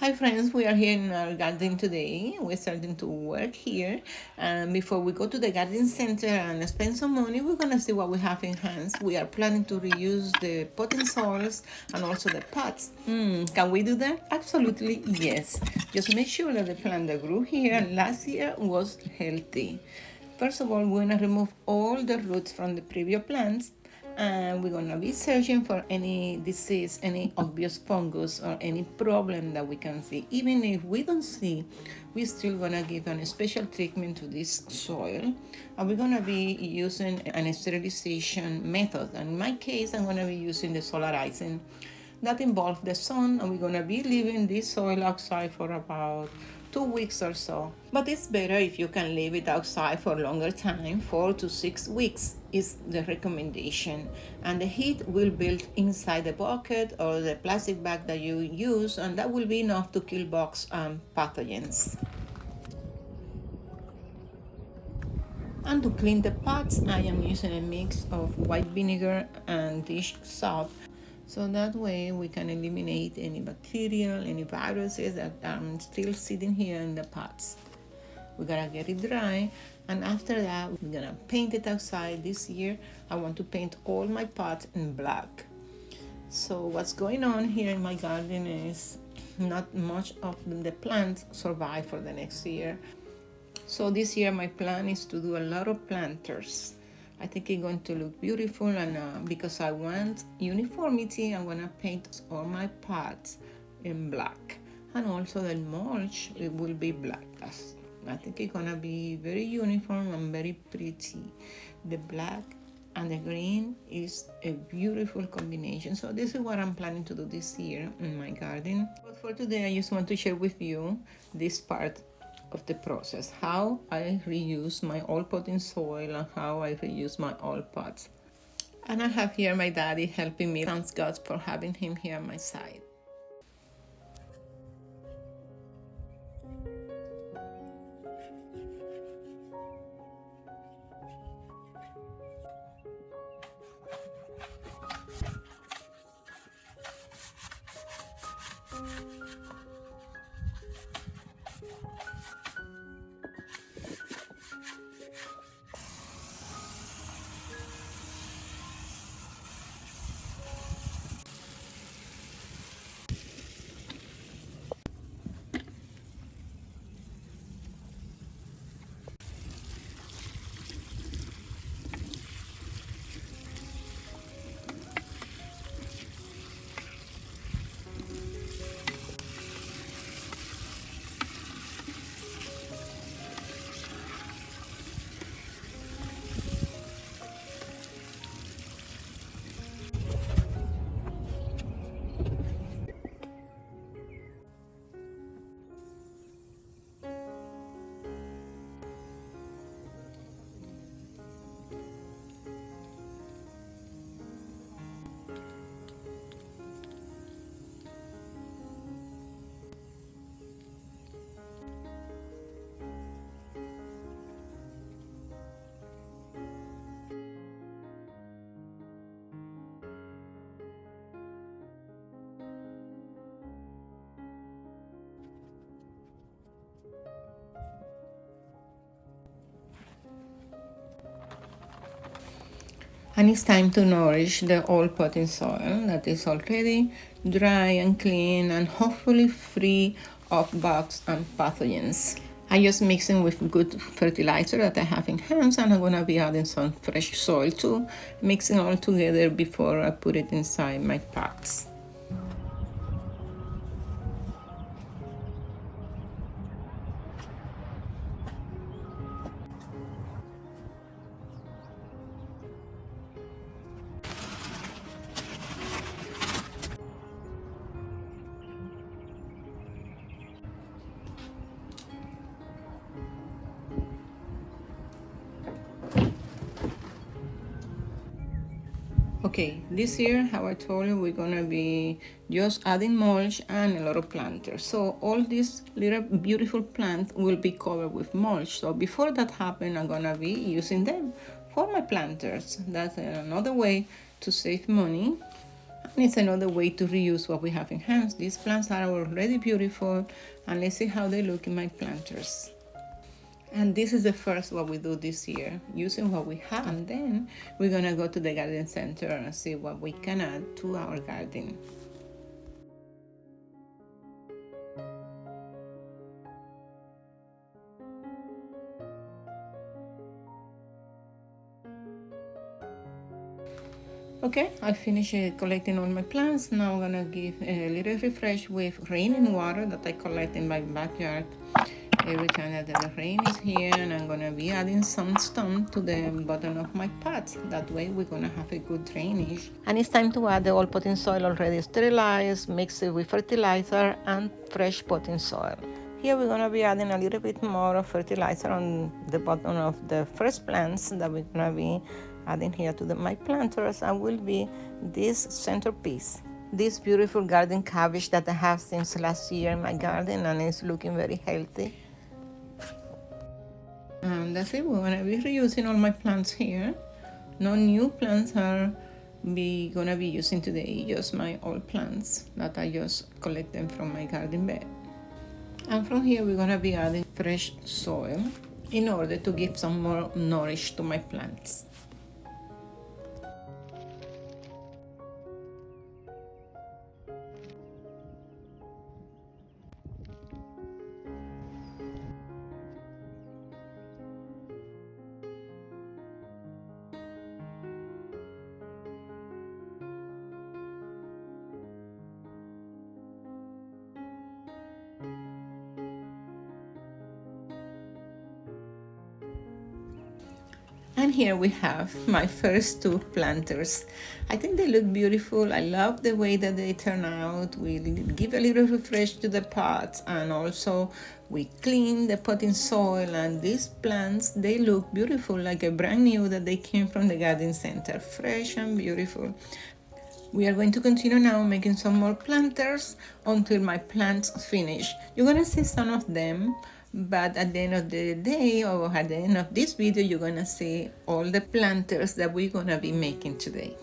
Hi friends, we are here in our garden today. We're starting to work here, and before we go to the garden center and spend some money, we're gonna see what we have in hands. We are planning to reuse the potting soils and also the pots. Can we do that? Absolutely yes. Just make sure that the plant that grew here last year was healthy. First of all, we're gonna remove all the roots from the previous plants, and we're gonna be searching for any disease, any obvious fungus, or any problem that we can see. Even if we don't see, we're still gonna give a special treatment to this soil, and we're gonna be using an sterilization method. And in my case, I'm gonna be using the solarizing. That involves the sun, and we're gonna be leaving this soil outside for about 2 weeks or so. But it's better if you can leave it outside for a longer time. 4 to 6 weeks is the recommendation. And the heat will build inside the bucket or the plastic bag that you use, and that will be enough to kill bugs and pathogens. And to clean the pots, I am using a mix of white vinegar and dish soap. So that way we can eliminate any bacteria, any viruses that are still sitting here in the pots. We gotta get it dry, and after that we're gonna paint it outside. This year I want to paint all my pots in black. So what's going on here in my garden is not much of the plants survive for the next year. So this year my plan is to do a lot of planters. I think it's going to look beautiful, and because I want uniformity, I'm gonna paint all my pots in black, and also the mulch, it will be black. I think it's gonna be very uniform and very pretty. The black and the green is a beautiful combination. So this is what I'm planning to do this year in my garden. But for today, I just want to share with you this part of the process, how I reuse my old potting soil and how I reuse my old pots. And I have here my daddy helping me. Thanks God for having him here on my side. And it's time to nourish the old potting soil that is already dry and clean and hopefully free of bugs and pathogens. I just mixing with good fertilizer that I have in hands, and I'm gonna be adding some fresh soil too, mixing all together before I put it inside my pots. Okay, this year, how I told you, we're gonna be just adding mulch and a lot of planters. So all these little beautiful plants will be covered with mulch. So before that happens, I'm gonna be using them for my planters. That's another way to save money. And it's another way to reuse what we have in hand. These plants are already beautiful, and let's see how they look in my planters. And this is the first what we do this year, using what we have. And then we're gonna go to the garden center and see what we can add to our garden. Okay, I finished collecting all my plants. Now I'm gonna give a little refresh with raining water that I collect in my backyard every time that the rain is here, and I'm gonna be adding some stone to the bottom of my pots. That way we're gonna have a good drainage. And it's time to add the old potting soil already sterilized, mix it with fertilizer and fresh potting soil. Here we're gonna be adding a little bit more of fertilizer on the bottom of the first plants that we're gonna be adding here to my planters, and will be this centerpiece. This beautiful garden cabbage that I have since last year in my garden, and it's looking very healthy. And that's it. We're gonna be reusing all my plants here. No new plants are gonna be using today, just my old plants that I just collect them from my garden bed. And from here we're gonna be adding fresh soil in order to give some more nourish to my plants. And here we have my first two planters. I think they look beautiful. I love the way that they turn out. We give a little refresh to the pots, and also we clean the potting soil, and these plants, they look beautiful, like a brand new that they came from the garden center, fresh and beautiful. We are going to continue now making some more planters until my plants finish. You're gonna see some of them, but at the end of the day, or at the end of this video, you're gonna see all the planters that we're gonna be making today.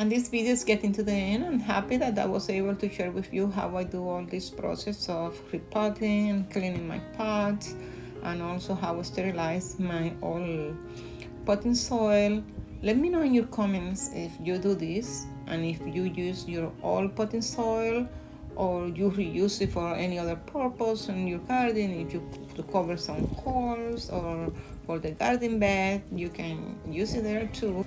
And this video is getting to the end. I'm happy that I was able to share with you how I do all this process of repotting, cleaning my pots, and also how I sterilize my old potting soil. Let me know in your comments if you do this and if you use your old potting soil or you reuse it for any other purpose in your garden. If you to cover some holes or for the garden bed, you can use it there too.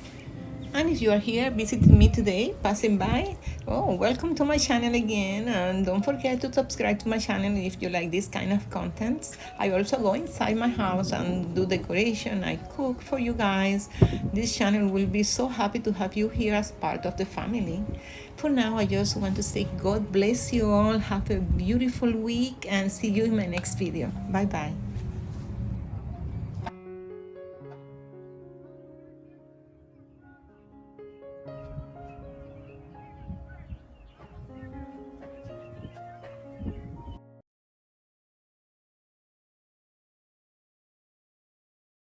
And if you are here visiting me today, passing by, oh, welcome to my channel again. And don't forget to subscribe to my channel if you like this kind of content. I also go inside my house and do decoration. I cook for you guys. This channel will be so happy to have you here as part of the family. For now, I just want to say God bless you all. Have a beautiful week and see you in my next video. Bye bye.